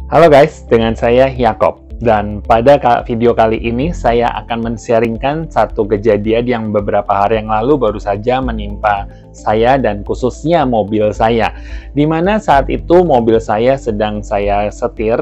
Halo guys, dengan saya Yakob. Dan pada video kali ini saya akan men-sharingkan satu kejadian yang beberapa hari yang lalu baru saja menimpa saya dan khususnya mobil saya. Dimana saat itu mobil saya sedang saya setir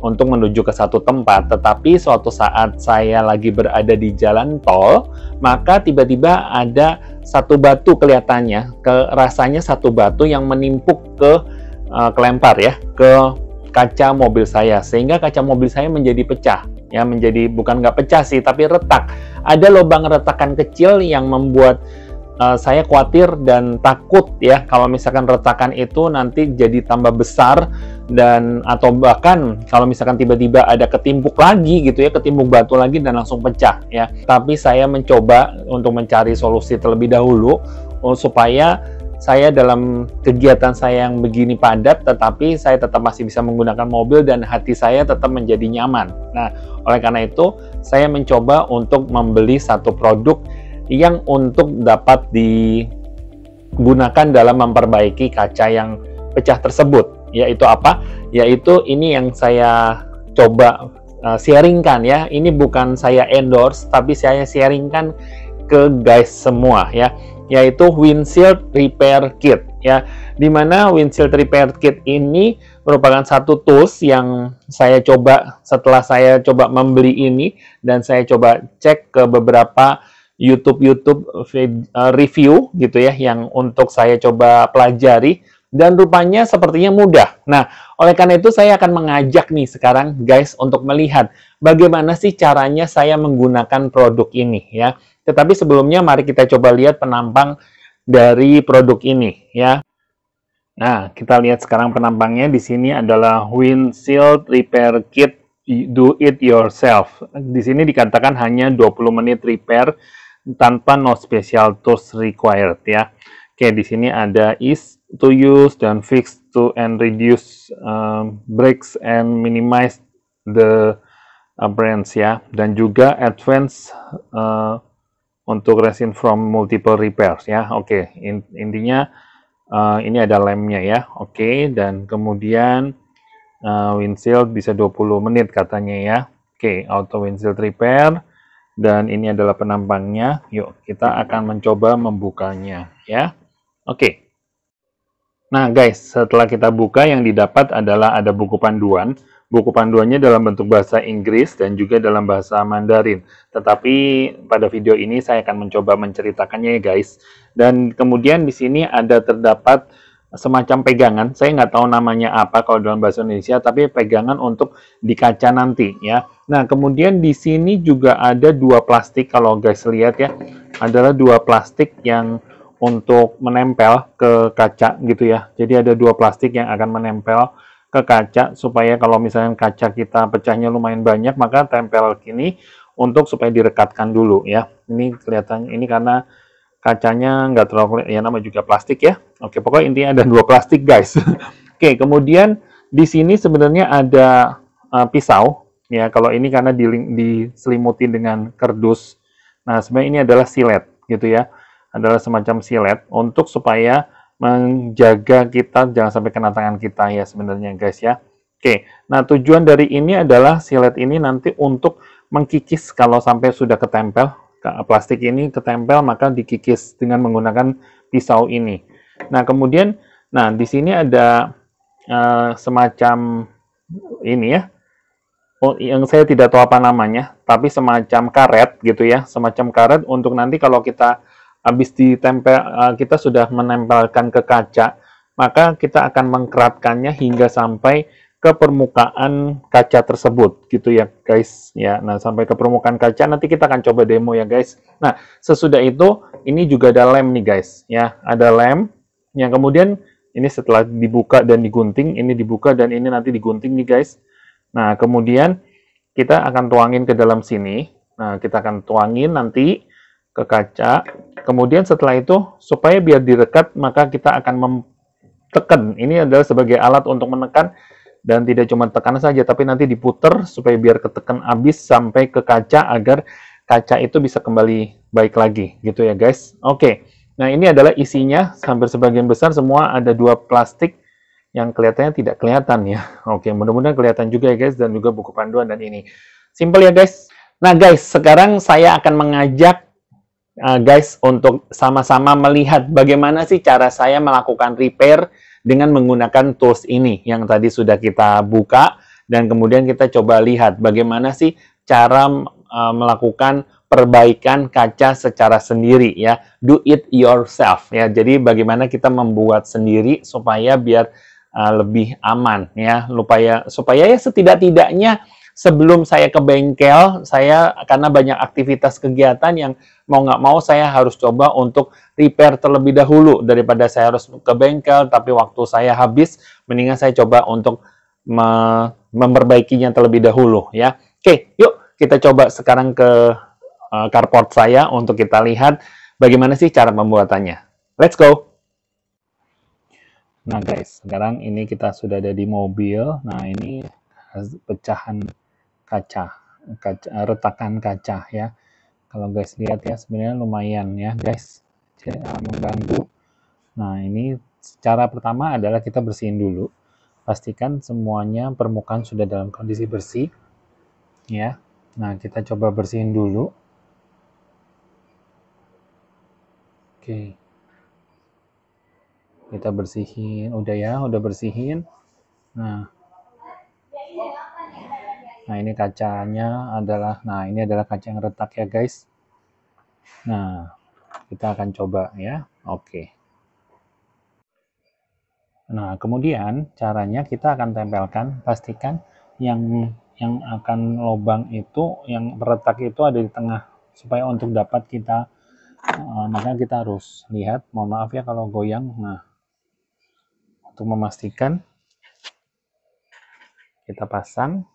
untuk menuju ke satu tempat, tetapi suatu saat saya lagi berada di jalan tol, maka tiba-tiba ada satu batu kelihatannya, rasanya satu batu yang menimpuk kelempar ya, ke kaca mobil saya, sehingga kaca mobil saya menjadi pecah ya, bukan nggak pecah sih, tapi retak. Ada lubang retakan kecil yang membuat saya khawatir dan takut ya, kalau misalkan retakan itu nanti jadi tambah besar, dan atau bahkan kalau misalkan tiba-tiba ada ketimpuk lagi gitu ya, ketimpuk batu lagi dan langsung pecah ya. Tapi saya mencoba untuk mencari solusi terlebih dahulu supaya saya dalam kegiatan saya yang begini padat, tetapi saya tetap masih bisa menggunakan mobil dan hati saya tetap menjadi nyaman. Nah, oleh karena itu, saya mencoba untuk membeli satu produk yang untuk dapat digunakan dalam memperbaiki kaca yang pecah tersebut. Yaitu apa? Yaitu ini yang saya coba sharingkan ya. Ini bukan saya endorse, tapi saya sharingkan ke guys semua ya, yaitu windshield repair kit ya, dimana windshield repair kit ini merupakan satu tools yang saya coba setelah saya coba membeli ini, dan saya coba cek ke beberapa YouTube review gitu ya, yang untuk saya coba pelajari, dan rupanya sepertinya mudah. Nah, oleh karena itu saya akan mengajak nih sekarang guys untuk melihat bagaimana sih caranya saya menggunakan produk ini ya. Tetapi sebelumnya mari kita coba lihat penampang dari produk ini ya. Nah, kita lihat sekarang penampangnya. Di sini adalah windshield repair kit do it yourself. Di sini dikatakan hanya 20 menit repair tanpa no special tools required ya. Oke, di sini ada ease to use dan fix to and reduce breaks and minimize the brands ya, dan juga advance untuk resin from multiple repairs ya. Oke, intinya ini ada lemnya ya. Oke, dan kemudian windshield bisa 20 menit katanya ya. Oke, auto windshield repair, dan ini adalah penampangnya. Yuk, kita akan mencoba membukanya ya. Oke. Nah guys, setelah kita buka, yang didapat adalah ada buku panduan. Buku panduannya dalam bentuk bahasa Inggris dan juga dalam bahasa Mandarin. Tetapi pada video ini saya akan mencoba menceritakannya ya guys. Dan kemudian di sini ada terdapat semacam pegangan. Saya nggak tahu namanya apa kalau dalam bahasa Indonesia, tapi pegangan untuk di kaca nanti ya. Nah, kemudian di sini juga ada dua plastik, kalau guys lihat ya. Adalah dua plastik yang untuk menempel ke kaca gitu ya. Jadi ada dua plastik yang akan menempel ke kaca, supaya kalau misalnya kaca kita pecahnya lumayan banyak, maka tempel gini untuk supaya direkatkan dulu ya. Ini kelihatannya, ini karena kacanya nggak terlalu ya, nama juga plastik ya. Oke, pokoknya intinya ada dua plastik guys. Oke, kemudian di sini sebenarnya ada pisau ya. Kalau ini karena diselimuti dengan kardus. Nah, sebenarnya ini adalah silet gitu ya. Adalah semacam silet untuk supaya menjaga kita jangan sampai kena tangan kita ya sebenarnya guys ya. Oke, nah tujuan dari ini adalah silet ini nanti untuk mengkikis kalau sampai sudah ketempel, plastik ini ketempel, maka dikikis dengan menggunakan pisau ini. Nah kemudian, nah di sini ada semacam ini ya, yang saya tidak tahu apa namanya, tapi semacam karet gitu ya, semacam karet untuk nanti kalau kita habis ditempel, kita sudah menempelkan ke kaca, maka kita akan mengkeratkannya hingga sampai ke permukaan kaca tersebut gitu ya guys ya. Nah, sampai ke permukaan kaca nanti kita akan coba demo ya guys. Nah, sesudah itu ini juga ada lem nih guys ya, ada lem yang kemudian ini setelah dibuka dan digunting, ini dibuka dan ini nanti digunting nih guys. Nah, kemudian kita akan tuangin ke dalam sini. Nah, kita akan tuangin nanti ke kaca. Kemudian setelah itu, supaya biar direkat, maka kita akan tekan. Ini adalah sebagai alat untuk menekan, dan tidak cuma tekan saja, tapi nanti diputer supaya biar ketekan habis sampai ke kaca, agar kaca itu bisa kembali baik lagi gitu ya guys. Oke, nah ini adalah isinya. Hampir sebagian besar semua ada dua plastik yang kelihatannya tidak kelihatan ya. Oke, mudah-mudahan kelihatan juga ya guys, dan juga buku panduan dan ini. Simple ya guys. Nah guys, sekarang saya akan mengajak guys untuk sama-sama melihat bagaimana sih cara saya melakukan repair dengan menggunakan tools ini yang tadi sudah kita buka, dan kemudian kita coba lihat bagaimana sih cara melakukan perbaikan kaca secara sendiri ya, do it yourself ya. Jadi bagaimana kita membuat sendiri supaya biar lebih aman ya, supaya ya setidak-tidaknya sebelum saya ke bengkel, saya karena banyak aktivitas kegiatan yang mau nggak mau saya harus coba untuk repair terlebih dahulu daripada saya harus ke bengkel, tapi waktu saya habis, mendingan saya coba untuk memperbaikinya terlebih dahulu ya. Oke, yuk kita coba sekarang ke carport saya untuk kita lihat bagaimana sih cara pembuatannya. Let's go! Nah guys, sekarang ini kita sudah ada di mobil. Nah ini pecahan kaca, retakan kaca ya. Kalau guys lihat ya, sebenarnya lumayan ya guys, mengganggu. Nah ini cara pertama adalah kita bersihin dulu. Pastikan semuanya permukaan sudah dalam kondisi bersih ya. Nah kita coba bersihin dulu. Oke. Kita bersihin, udah ya, udah bersihin. Nah ini kacanya adalah, ini adalah kaca yang retak ya guys. Nah, kita akan coba ya. Oke. Nah, kemudian caranya kita akan tempelkan, pastikan yang akan lubang itu, yang retak itu ada di tengah, supaya untuk dapat kita, makanya kita harus lihat, mohon maaf ya kalau goyang. Nah, untuk memastikan, kita pasang,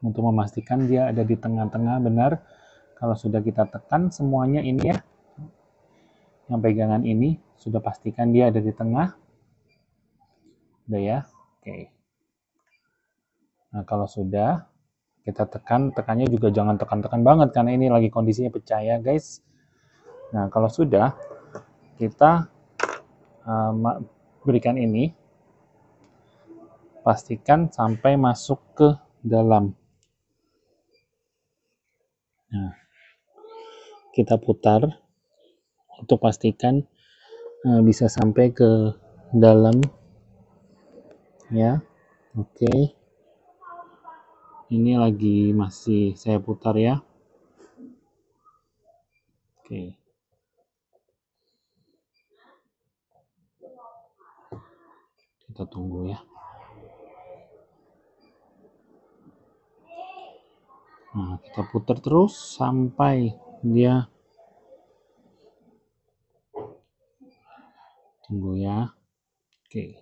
untuk memastikan dia ada di tengah-tengah benar. Kalau sudah kita tekan semuanya ini ya, yang pegangan ini, sudah pastikan dia ada di tengah. Udah ya, oke. Nah kalau sudah, kita tekannya juga jangan tekan-tekan banget, karena ini lagi kondisinya pecah ya guys. Nah kalau sudah, kita berikan ini, pastikan sampai masuk ke dalam. Nah, kita putar untuk pastikan bisa sampai ke dalam ya. Oke. Ini lagi masih saya putar ya. Oke. Kita tunggu ya. Nah, kita putar terus sampai dia, tunggu ya. Oke.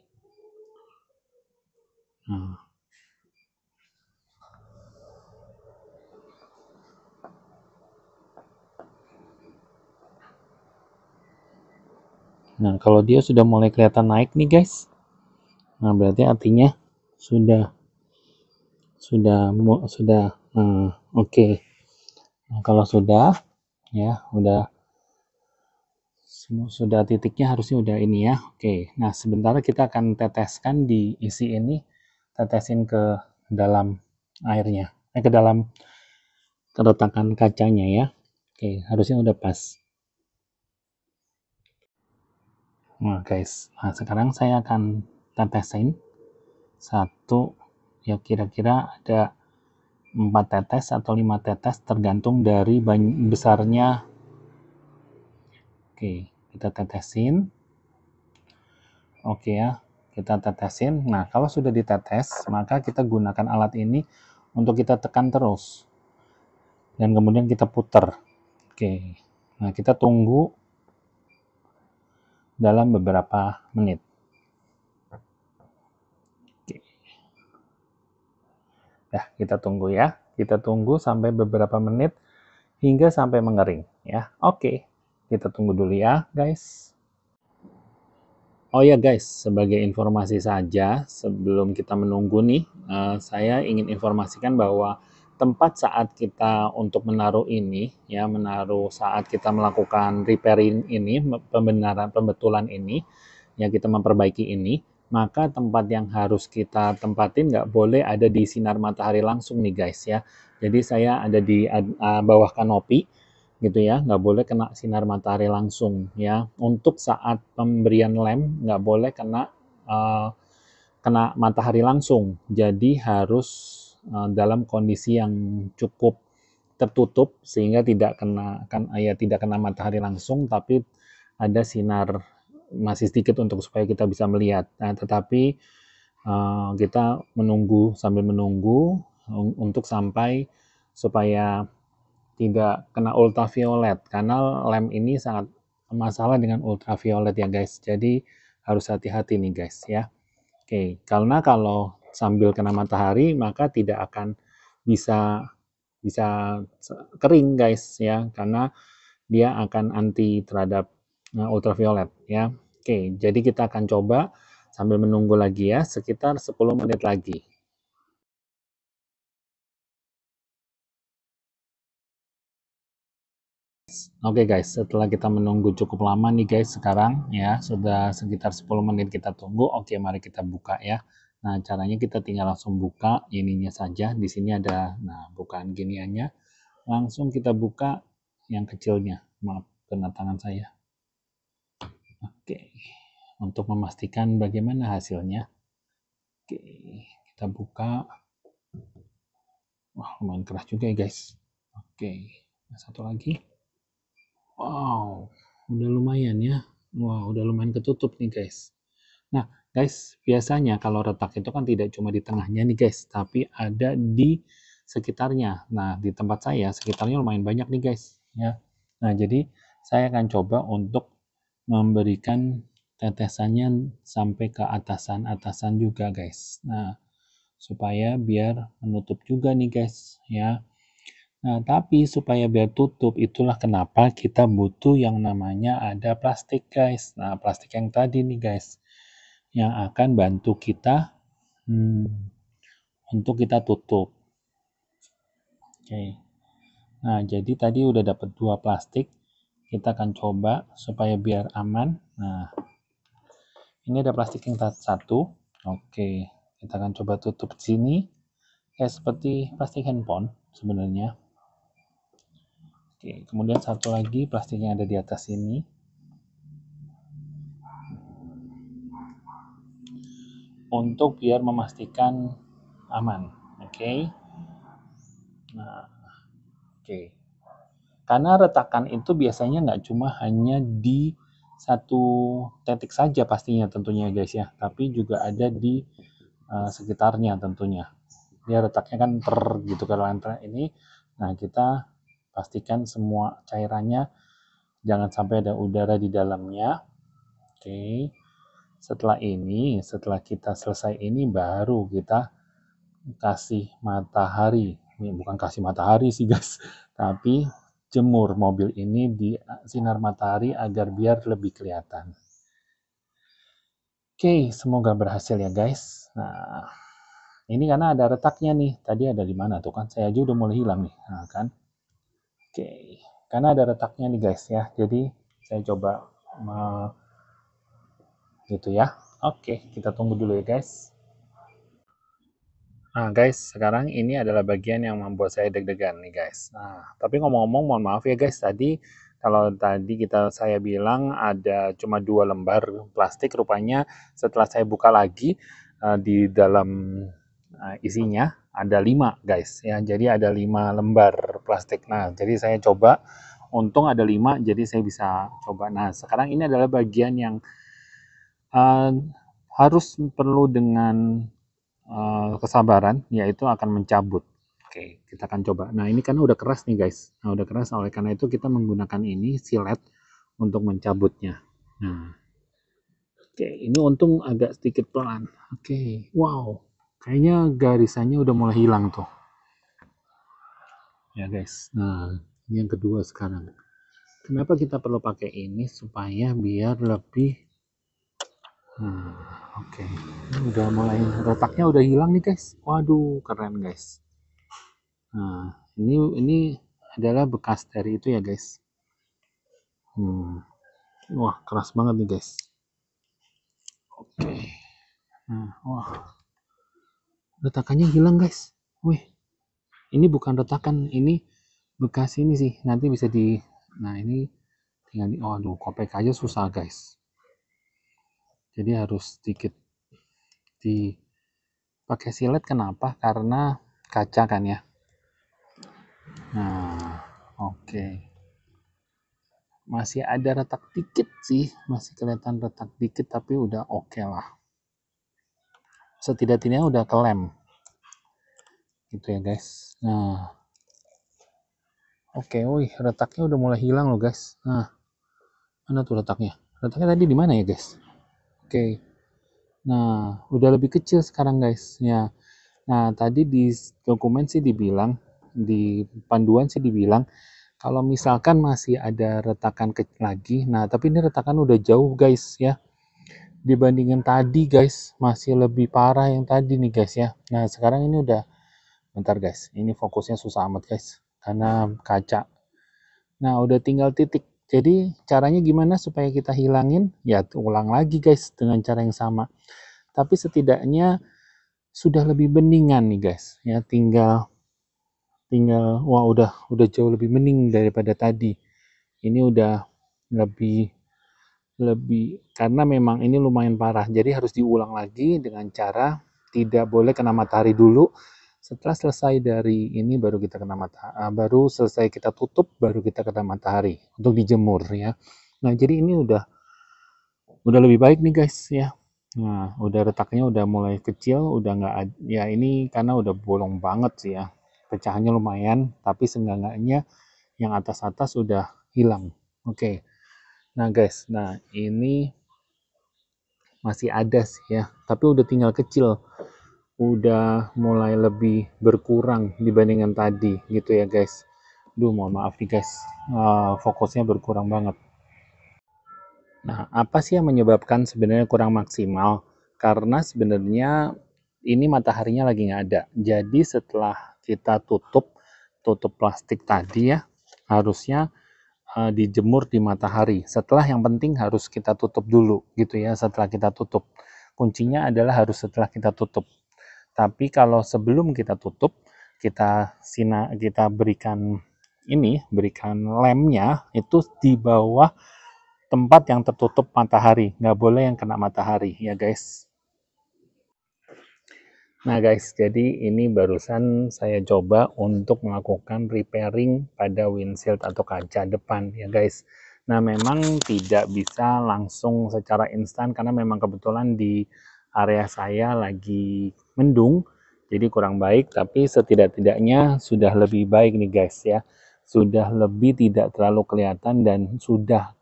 Nah, kalau dia sudah mulai kelihatan naik nih guys, nah berarti artinya sudah oke. Nah, kalau sudah ya, sudah titiknya harusnya udah ini ya. Oke. Nah, sebentar kita akan teteskan di isi ini, tetesin ke dalam airnya, ke dalam keretakan kacanya ya. Oke, harusnya udah pas. Nah guys, nah sekarang saya akan tetesin satu, ya kira-kira ada 4 tetes atau 5 tetes tergantung dari besarnya. Oke, kita tetesin. Oke ya, kita tetesin. Nah kalau sudah ditetes, maka kita gunakan alat ini untuk kita tekan terus, dan kemudian kita putar. Oke, nah kita tunggu dalam beberapa menit. Oke. Nah, kita tunggu ya. Kita tunggu sampai beberapa menit hingga sampai mengering ya. Oke. Kita tunggu dulu ya, guys. Oh ya guys, sebagai informasi saja sebelum kita menunggu nih, saya ingin informasikan bahwa tempat saat kita untuk menaruh ini ya, saat kita melakukan repairing ini, pembetulan ini ya, kita memperbaiki ini, maka tempat yang harus kita tempatin nggak boleh ada di sinar matahari langsung nih guys ya. Jadi saya ada di bawah kanopi gitu ya, nggak boleh kena sinar matahari langsung ya. Untuk saat pemberian lem nggak boleh kena matahari langsung. Jadi harus dalam kondisi yang cukup tertutup sehingga tidak kena matahari langsung, tapi ada sinar masih sedikit untuk supaya kita bisa melihat. Nah, tetapi kita sambil menunggu untuk sampai supaya tidak kena ultraviolet, karena lem ini sangat masalah dengan ultraviolet ya guys. Jadi harus hati-hati nih guys ya. Oke, karena kalau sambil kena matahari maka tidak akan bisa bisa kering guys ya, karena dia akan anti terhadap ultraviolet ya. Oke, jadi kita akan coba sambil menunggu lagi ya, sekitar 10 menit lagi. Oke guys, setelah kita menunggu cukup lama nih guys, sekarang ya sudah sekitar 10 menit kita tunggu. Oke, mari kita buka ya. Nah, caranya kita tinggal langsung buka ininya saja. Di sini ada, nah, bukaan giniannya. Langsung kita buka yang kecilnya. Maaf, kena tangan saya. Oke, untuk memastikan bagaimana hasilnya. Oke, kita buka. Wah, lumayan keras juga ya guys. Oke, satu lagi. Wow, udah lumayan ya. Wow, udah lumayan ketutup nih guys. Nah, guys, biasanya kalau retak itu kan tidak cuma di tengahnya nih guys, tapi ada di sekitarnya. Nah, di tempat saya sekitarnya lumayan banyak nih guys, ya. Nah, jadi saya akan coba untuk memberikan tetesannya sampai ke atasan-atasan juga guys. Nah, supaya biar menutup juga nih guys, ya. Nah, tapi supaya biar tutup, itulah kenapa kita butuh yang namanya ada plastik, guys. Nah, plastik yang tadi nih, guys, yang akan bantu kita untuk kita tutup. Oke. Nah, jadi tadi udah dapat 2 plastik. Kita akan coba supaya biar aman. Nah, ini ada plastik yang satu. Oke, kita akan coba tutup di sini. Kayak seperti plastik handphone sebenarnya. Oke, kemudian satu lagi plastik yang ada di atas ini. Untuk biar memastikan aman. Oke. Nah, oke. Karena retakan itu biasanya nggak cuma hanya di satu titik saja pastinya tentunya guys ya, tapi juga ada di sekitarnya tentunya. Dia retaknya kan gitu kalau ini. Nah, kita pastikan semua cairannya jangan sampai ada udara di dalamnya. Oke. Setelah kita selesai ini baru kita kasih matahari. Ini bukan kasih matahari sih guys, tapi jemur mobil ini di sinar matahari agar biar lebih kelihatan. Oke, semoga berhasil ya guys. Nah, ini karena ada retaknya nih. Tadi ada di mana tuh kan? Saya aja udah mulai hilang nih. Nah, kan? Oke, karena ada retaknya nih guys ya. Jadi saya coba gitu ya. Oke, kita tunggu dulu ya guys. Nah guys, sekarang ini adalah bagian yang membuat saya deg-degan nih guys. Nah, tapi ngomong-ngomong, mohon maaf ya guys, kalau tadi saya bilang ada cuma 2 lembar plastik, rupanya setelah saya buka lagi di dalam isinya ada 5 guys ya. Jadi ada 5 lembar plastik. Nah, jadi saya coba, untung ada 5, jadi saya bisa coba. Nah, sekarang ini adalah bagian yang harus perlu dengan kesabaran, yaitu akan mencabut. Oke, kita akan coba. Nah, ini karena udah keras nih guys. Nah, udah keras, oleh karena itu kita menggunakan ini silet untuk mencabutnya. Nah, oke, ini untung agak sedikit pelan. Oke, wow, kayaknya garisannya udah mulai hilang tuh. Ya guys, nah ini yang kedua sekarang. Kenapa kita perlu pakai ini? Supaya biar lebih oke. Ini udah mulai retaknya udah hilang nih guys. Waduh, keren guys. Nah, ini adalah bekas dari itu ya guys. Wah, keras banget nih guys. Oke. Nah, wah, retakannya hilang guys. Wih, ini bukan retakan, ini bekas ini sih. Nanti bisa di, nah ini tinggal di, oh aduh, kopek aja susah guys. Jadi harus sedikit dipakai silet. Kenapa? Karena kaca kan ya. Nah, oke. Masih ada retak dikit sih, masih kelihatan retak dikit, tapi udah oke lah. Setidak-tidaknya udah kelem. Gitu ya guys. Nah, oke, wih, retaknya udah mulai hilang loh guys. Nah, mana tuh retaknya? Retaknya tadi di mana ya guys? Oke. Nah, udah lebih kecil sekarang guys. Ya. Nah, tadi di dokumen sih dibilang, di panduan sih dibilang, kalau misalkan masih ada retakan kecil lagi, nah tapi ini retakan udah jauh guys ya. Dibandingin tadi guys, masih lebih parah yang tadi nih guys ya. Nah, sekarang ini udah, bentar guys, ini fokusnya susah amat guys, karena kaca. Nah, udah tinggal titik. Jadi, caranya gimana supaya kita hilangin? Ya, ulang lagi guys, dengan cara yang sama. Tapi setidaknya sudah lebih beningan nih guys. Ya, tinggal wah udah jauh lebih bening daripada tadi. Ini udah lebih karena memang ini lumayan parah. Jadi harus diulang lagi dengan cara tidak boleh kena matahari dulu. Setelah selesai dari ini baru kita kena matahari, baru selesai kita tutup baru kita kena matahari untuk dijemur ya. Nah, jadi ini udah lebih baik nih guys ya. Nah, udah retaknya udah mulai kecil, udah nggak ya, ini karena udah bolong banget sih ya. Pecahannya lumayan, tapi seenggaknya yang atas-atas udah hilang. Oke. Nah guys, nah ini masih ada sih ya, tapi udah tinggal kecil. Udah mulai lebih berkurang dibandingkan tadi gitu ya guys. Duh, mohon maaf nih guys, fokusnya berkurang banget. Nah, apa sih yang menyebabkan sebenarnya kurang maksimal? Karena sebenarnya ini mataharinya lagi nggak ada. Jadi setelah kita tutup plastik tadi ya, harusnya dijemur di matahari. Setelah, yang penting harus kita tutup dulu gitu ya, setelah kita tutup. Kuncinya adalah harus setelah kita tutup. Tapi kalau sebelum kita tutup, kita berikan lemnya itu di bawah tempat yang tertutup matahari, nggak boleh yang kena matahari ya guys. Nah guys, jadi ini barusan saya coba untuk melakukan repairing pada windshield atau kaca depan ya guys. Nah, memang tidak bisa langsung secara instan karena memang kebetulan di area saya lagi mendung, jadi kurang baik, tapi setidak-tidaknya sudah lebih baik nih guys ya. Sudah lebih tidak terlalu kelihatan dan sudah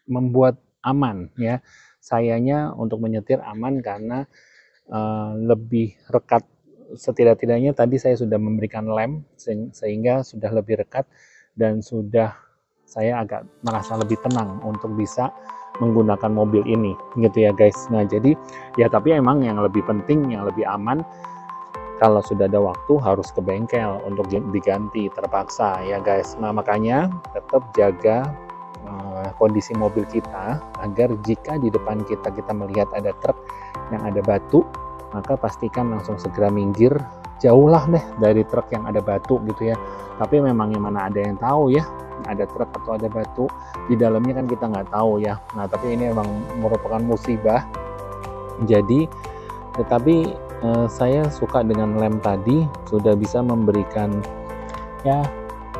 membuat aman ya. Sayanya untuk menyetir aman karena lebih rekat. Setidak-tidaknya tadi saya sudah memberikan lem sehingga sudah lebih rekat dan sudah saya agak merasa lebih tenang untuk bisa menggunakan mobil ini gitu ya guys. Nah, jadi ya, tapi emang yang lebih penting, yang lebih aman, kalau sudah ada waktu harus ke bengkel untuk diganti terpaksa ya guys. Nah, makanya tetap jaga kondisi mobil kita agar jika di depan kita melihat ada truk yang ada batu, maka pastikan langsung segera minggir, jauhlah deh dari truk yang ada batu gitu ya. Tapi memang yang mana ada yang tahu ya, ada truk atau ada batu di dalamnya kan kita nggak tahu ya. Nah, tapi ini memang merupakan musibah. Jadi tetapi saya suka dengan lem tadi, sudah bisa memberikan ya,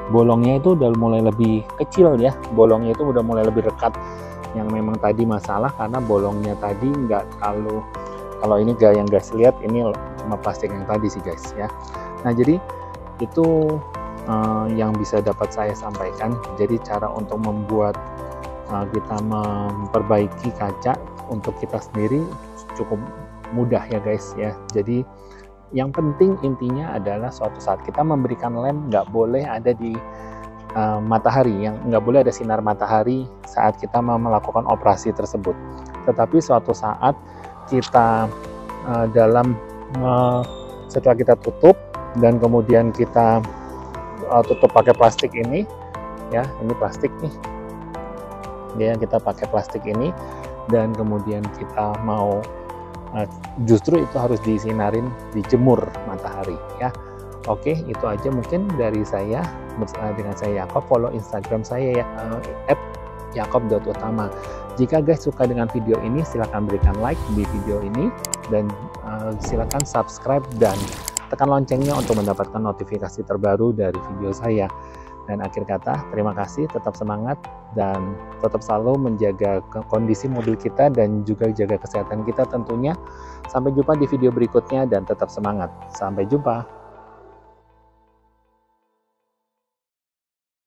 bolongnya itu udah mulai lebih kecil ya, bolongnya itu udah mulai lebih rekat. Yang memang tadi masalah karena bolongnya tadi nggak terlalu, kalau ini yang guys lihat ini cuma plastik yang tadi sih guys ya. Nah, jadi itu yang bisa dapat saya sampaikan. Jadi cara untuk membuat kita memperbaiki kaca untuk kita sendiri cukup mudah ya guys ya. Jadi yang penting intinya adalah suatu saat kita memberikan lem, nggak boleh ada di matahari, yang nggak boleh ada sinar matahari saat kita mau melakukan operasi tersebut. Tetapi suatu saat kita setelah kita tutup dan kemudian kita tutup pakai plastik ini ya, ini plastik nih ya, kita pakai plastik ini dan kemudian kita mau justru itu harus disinarin, dijemur matahari ya. Oke, itu aja mungkin dari saya. Dengan saya Yakob, follow Instagram saya ya, @yakob.utama. Jika guys suka dengan video ini, silahkan berikan like di video ini, dan silahkan subscribe dan tekan loncengnya untuk mendapatkan notifikasi terbaru dari video saya. Dan akhir kata, terima kasih, tetap semangat, dan tetap selalu menjaga kondisi mobil kita dan juga jaga kesehatan kita tentunya. Sampai jumpa di video berikutnya dan tetap semangat. Sampai jumpa.